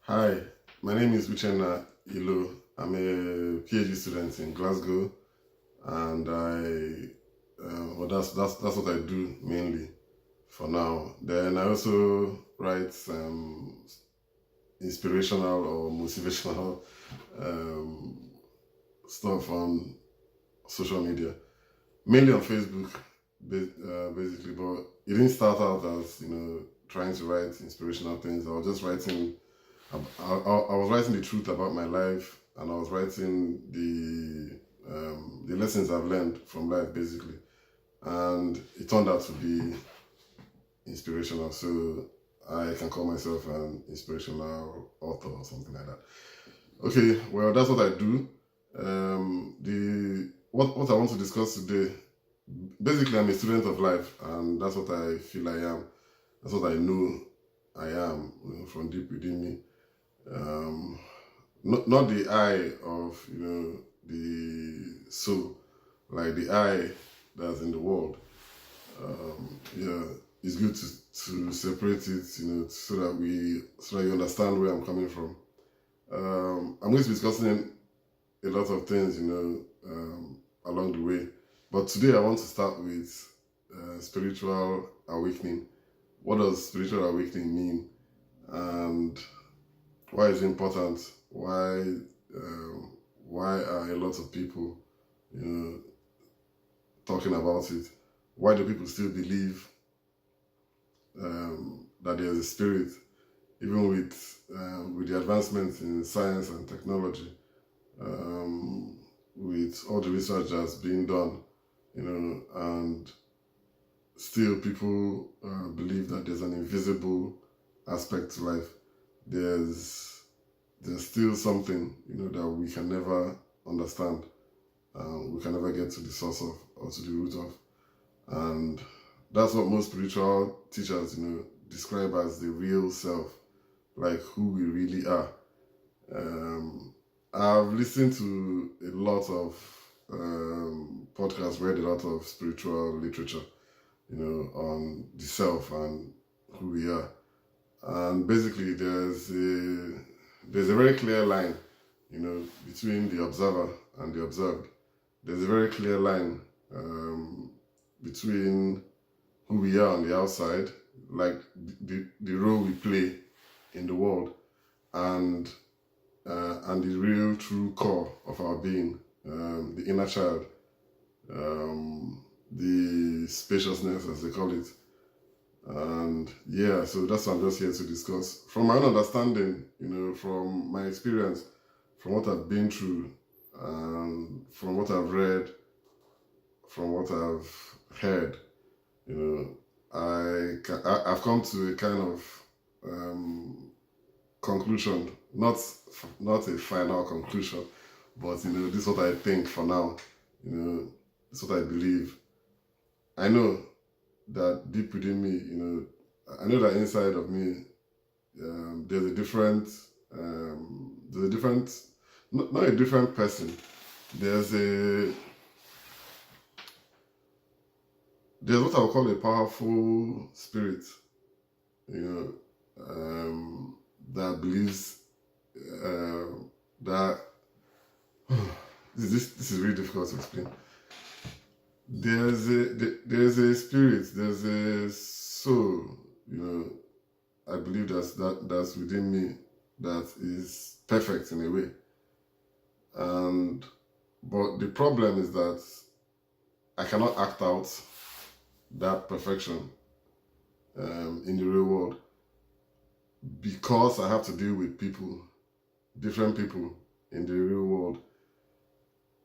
Hi, my name is Uchenna. I'm a PhD student in Glasgow, and that's what I do mainly for now. Then I also write inspirational or motivational um, stuff on social media, mainly on Facebook, basically. But it didn't start out as trying to write inspirational things. I was just writing. I was writing the truth about my life, and I was writing the lessons I've learned from life, basically. And it turned out to be inspirational. So I can call myself an inspirational author or something like that. Okay, well, that's what I do. The what I want to discuss today. Basically, I'm a student of life, and that's what I feel I am. That's what I know I am, from deep within me. Um, not the eye of the soul, like the eye that's in the world. Yeah, it's good to separate it, so that you understand where I'm coming from. I'm going to be discussing a lot of things, along the way. But today I want to start with spiritual awakening. What does spiritual awakening mean? And why is it important? Why are a lot of people, you know, talking about it? Why do people still believe that there's a spirit, even with the advancements in science and technology, with all the research that's being done, and still people believe that there's an invisible aspect to life. There's there's still something that we can never understand. We can never get to the source of or to the root of, and that's what most spiritual teachers describe as the real self, like who we really are. Um, I've listened to a lot of podcasts, read a lot of spiritual literature, on the self and who we are. And basically, there's a very clear line, between the observer and the observed. There's a very clear line between who we are on the outside, like the role we play in the world, and the real true core of our being, the inner child, the spaciousness, as they call it. And yeah, so that's what I'm just here to discuss. From my own understanding, from my experience, from what I've been through, and from what I've read, from what I've heard, I've come to a kind of conclusion, not a final conclusion, but this is what I think for now. This is what I believe. I know that deep within me, I know that inside of me, there's a different, not a different person. There's a, there's what I would call a powerful spirit, that believes that this is really difficult to explain. There's a spirit, there's a soul, I believe that's within me, that is perfect in a way. And but the problem is that I cannot act out that perfection in the real world, because I have to deal with people, different people in the real world.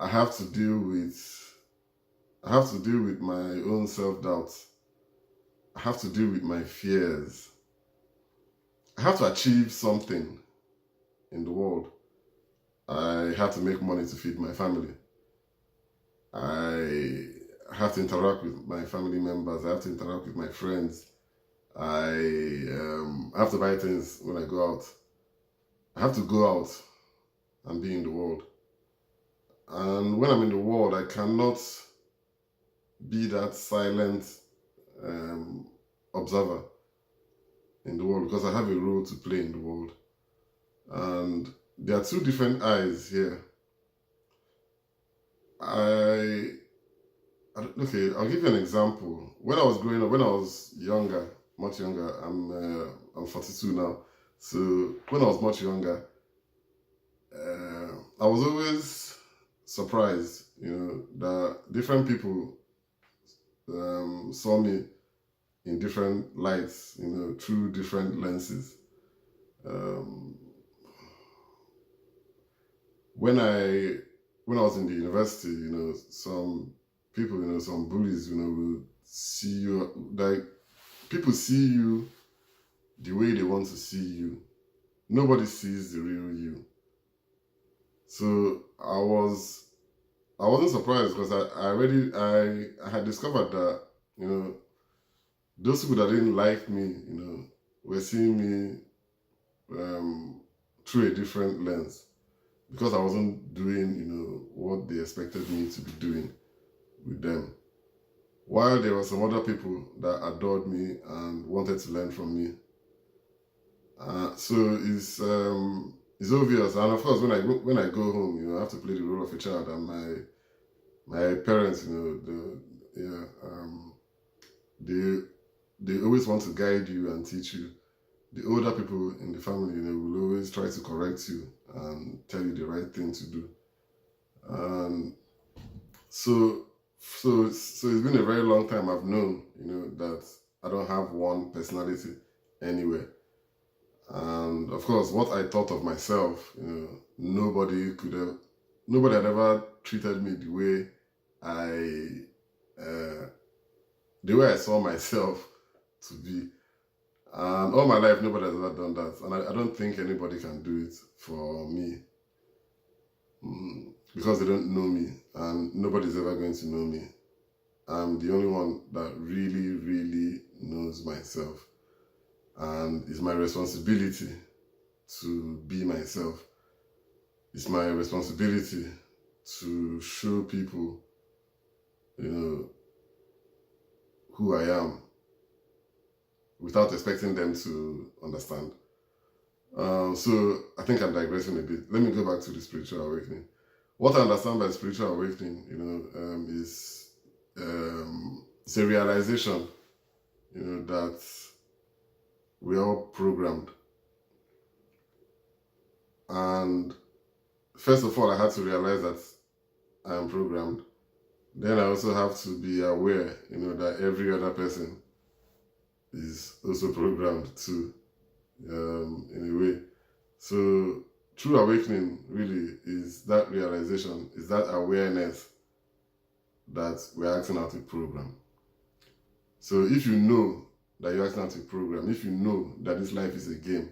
I have to deal with my own self-doubt. I have to deal with my fears. I have to achieve something in the world. I have to make money to feed my family. I have to interact with my family members. I have to interact with my friends. I have to buy things when I go out. I have to go out and be in the world. And when I'm in the world, I cannot be that silent observer in the world, because I have a role to play in the world. And there are two different eyes here. Okay, I'll give you an example. When I was growing up, when I was younger, much younger, I'm 42 now. So when I was much younger, I was always surprised, that different people saw me in different lights, through different lenses. Um, when I when I was in the university, some people, some bullies, will see you like people see you the way they want to see you. Nobody sees the real you. So I wasn't surprised because I had discovered that, those people that didn't like me, were seeing me through a different lens because I wasn't doing, what they expected me to be doing with them. While there were some other people that adored me and wanted to learn from me. So it's obvious, and of course, when I go home, I have to play the role of a child, and my parents, they always want to guide you and teach you. The older people in the family, will always try to correct you and tell you the right thing to do. And so it's been a very long time I've known, that I don't have one personality anywhere. And of course, what I thought of myself, nobody had ever treated me the way I saw myself to be. And all my life, nobody has ever done that. And I don't think anybody can do it for me. Because they don't know me, and nobody's ever going to know me. I'm the only one that really, really knows myself. And it's my responsibility to be myself. It's my responsibility to show people, who I am without expecting them to understand. So I think I'm digressing a bit. Let me go back to the spiritual awakening. What I understand by spiritual awakening, is it's a realization, that we're all programmed. And first of all, I had to realize that I am programmed. Then I also have to be aware, that every other person is also programmed too, in a way. So true awakening really is that realization, is that awareness that we're acting out a program. So if you know that you're acting out a program, if you know that this life is a game,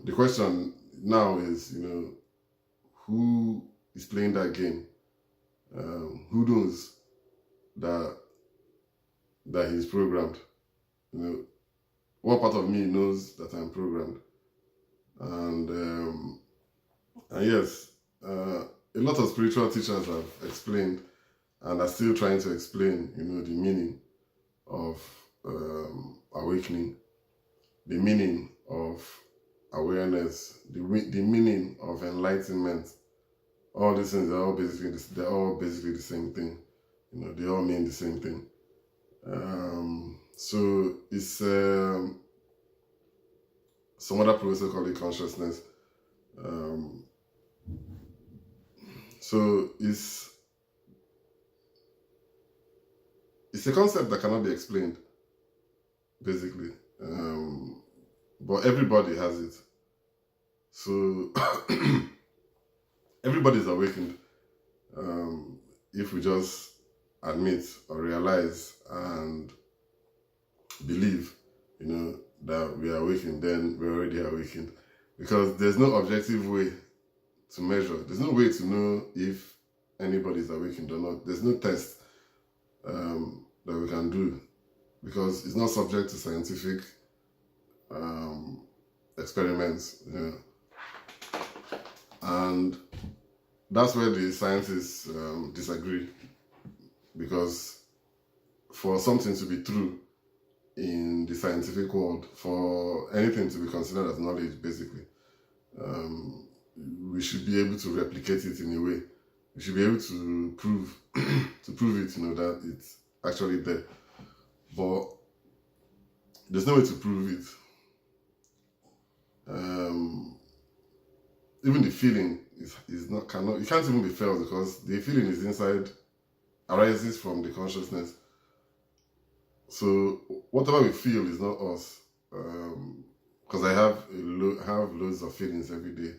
the question now is, who is playing that game? Who knows that he's programmed? What part of me knows that I'm programmed? And yes, a lot of spiritual teachers have explained and are still trying to explain, the meaning of awakening, the meaning of awareness, the meaning of enlightenment. All these things are all basically the same thing. They all mean the same thing. So it's some other professor call it consciousness. So it's a concept that cannot be explained, basically. But everybody has it. So everybody's awakened, if we just admit or realize and believe, that we are awakened, then we're already awakened. Because there's no objective way to measure. There's no way to know if anybody's awakened or not. There's no test that we can do, because it's not subject to scientific experiments. And that's where the scientists disagree, because for something to be true, in the scientific world for anything to be considered as knowledge, basically. We should be able to replicate it in a way. We should be able to prove it, that it's actually there. But there's no way to prove it. Even the feeling is not cannot it can't even be felt, because the feeling is inside, arises from the consciousness. So whatever we feel is not us. Because I have loads of feelings every day.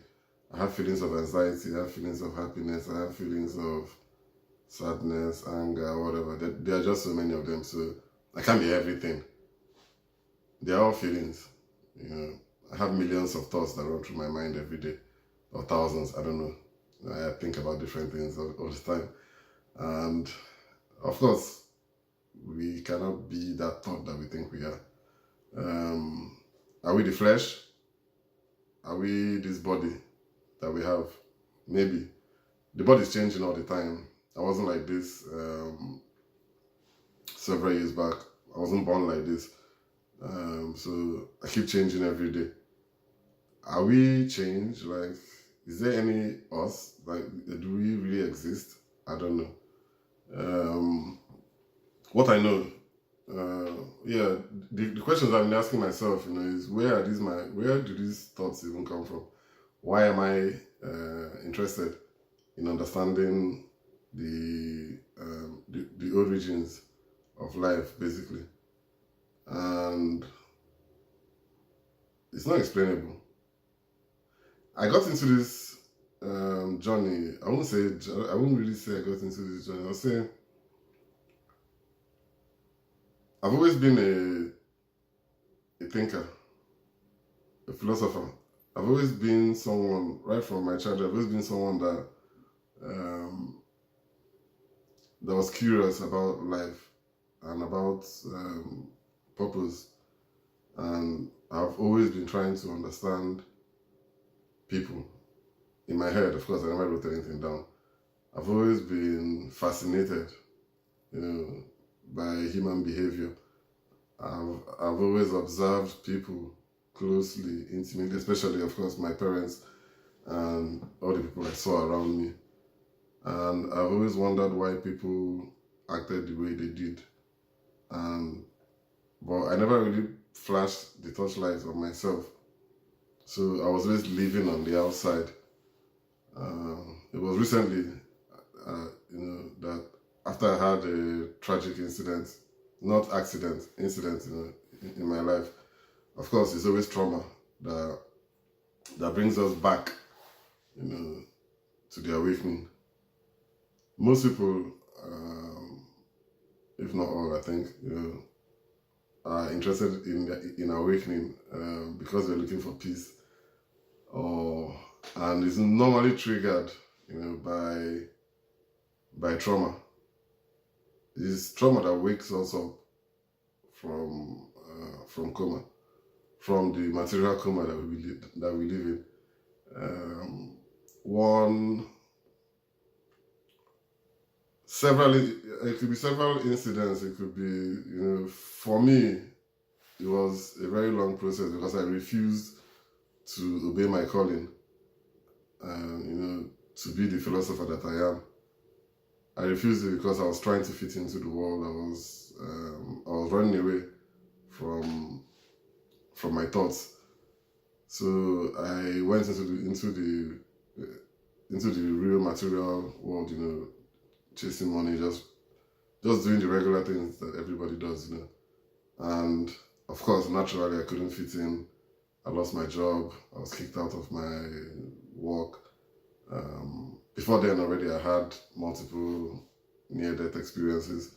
I have feelings of anxiety, I have feelings of happiness, I have feelings of sadness, anger, whatever. There are just so many of them, so I can't be everything. They are all feelings. I have millions of thoughts that run through my mind every day, or thousands, I don't know. I think about different things all the time. And of course, we cannot be that thought that we think we are. Are we the flesh? Are we this body that we have? Maybe. The body is changing all the time. I wasn't like this several years back. I wasn't born like this. So I keep changing every day. Are we changed? Like, is there any us? Like, do we really exist? I don't know. What I know, the questions I'm asking myself, is where do these thoughts even come from? Why am I interested in understanding the origins of life, basically? And it's not explainable. I got into this journey. I wouldn't really say I got into this journey. I'll say I've always been a thinker, a philosopher. I've always been someone, right from my childhood, I've always been someone that was curious about life and about purpose. And I've always been trying to understand people. In my head, of course, I never wrote anything down. I've always been fascinated, by human behavior. I've always observed people closely, intimately, especially, of course, my parents and all the people I saw around me. And I've always wondered why people acted the way they did. But I never really flashed the torchlight on myself. So I was always living on the outside. It was recently, that after I had a tragic incident, not accident, incident, in my life. Of course, it's always trauma that brings us back, to the awakening. Most people, if not all, I think, are interested in awakening because they're looking for peace, and it's normally triggered, by trauma. It's trauma that wakes us up from coma, from the material coma that we live in. It could be several incidents. It could be, for me, it was a very long process because I refused to obey my calling, to be the philosopher that I am. I refused it because I was trying to fit into the world. I was running away from my thoughts. So I went into the real material world, chasing money, just doing the regular things that everybody does, And of course, naturally, I couldn't fit in. I lost my job. I was kicked out of my work. Before then already, I had multiple near-death experiences,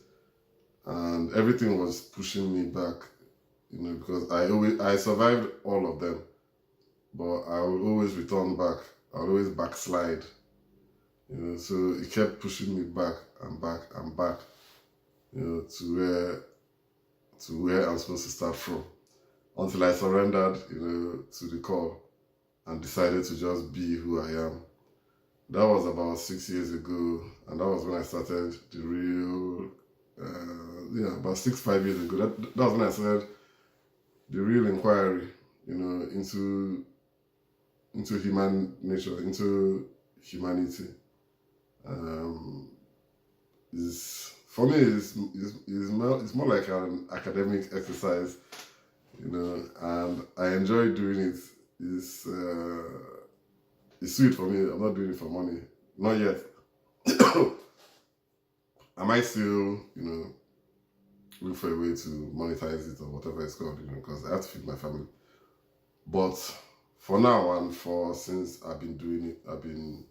and everything was pushing me back, because I survived all of them, but I would always return back. I would always backslide, so it kept pushing me back and back and back, to where I'm supposed to start from, until I surrendered, to the call and decided to just be who I am. That was about 6 years ago, and that was when I started the real about 6-5 years ago. That's when I started the real inquiry, into human nature, into humanity. Is for me it's more like an academic exercise, and I enjoy doing it. It's sweet for me. I'm not doing it for money, not yet. I might still, look for a way to monetize it or whatever it's called, because I have to feed my family. But for now and since I've been doing it, I've been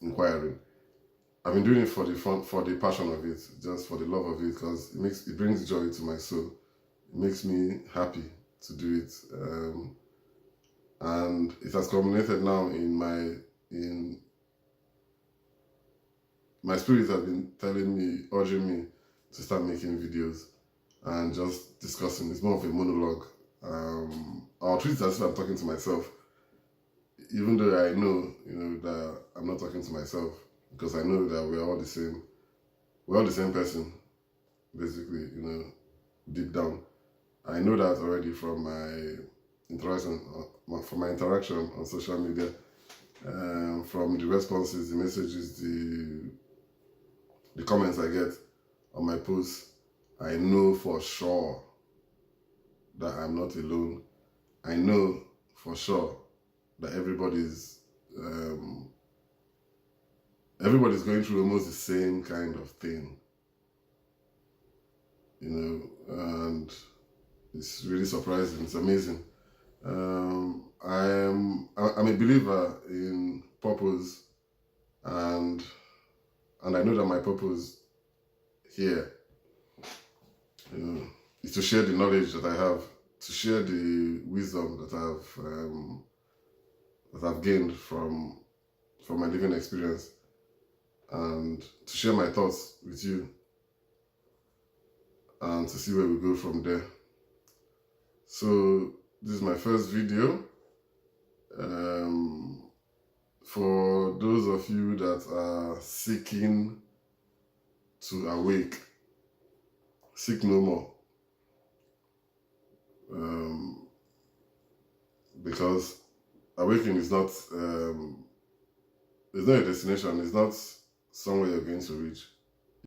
inquiring. I've been doing it for the fun, for the passion of it, just for the love of it, because it brings joy to my soul. It makes me happy to do it, and it has culminated now in my spirit has been urging me to start making videos and just discussing. It's more of a monologue. I'll treat it as if I'm talking to myself, even though I know, that I'm not talking to myself, because I know that we're all the same. We're all the same person, basically, deep down. I know that already from my interaction, on social media, from the responses, the messages, the comments I get on my posts. I know for sure that I'm not alone. I know for sure that everybody's going through almost the same kind of thing, and it's really surprising. It's amazing. I'm a believer in purpose, and I know that my purpose here, is to share the knowledge that I have, to share the wisdom that I've gained from my living experience, and to share my thoughts with you, and to see where we go from there. So this is my first video. For those of you that are seeking to awake, seek no more. Because awakening is not, it's not a destination, it's not somewhere you're going to reach.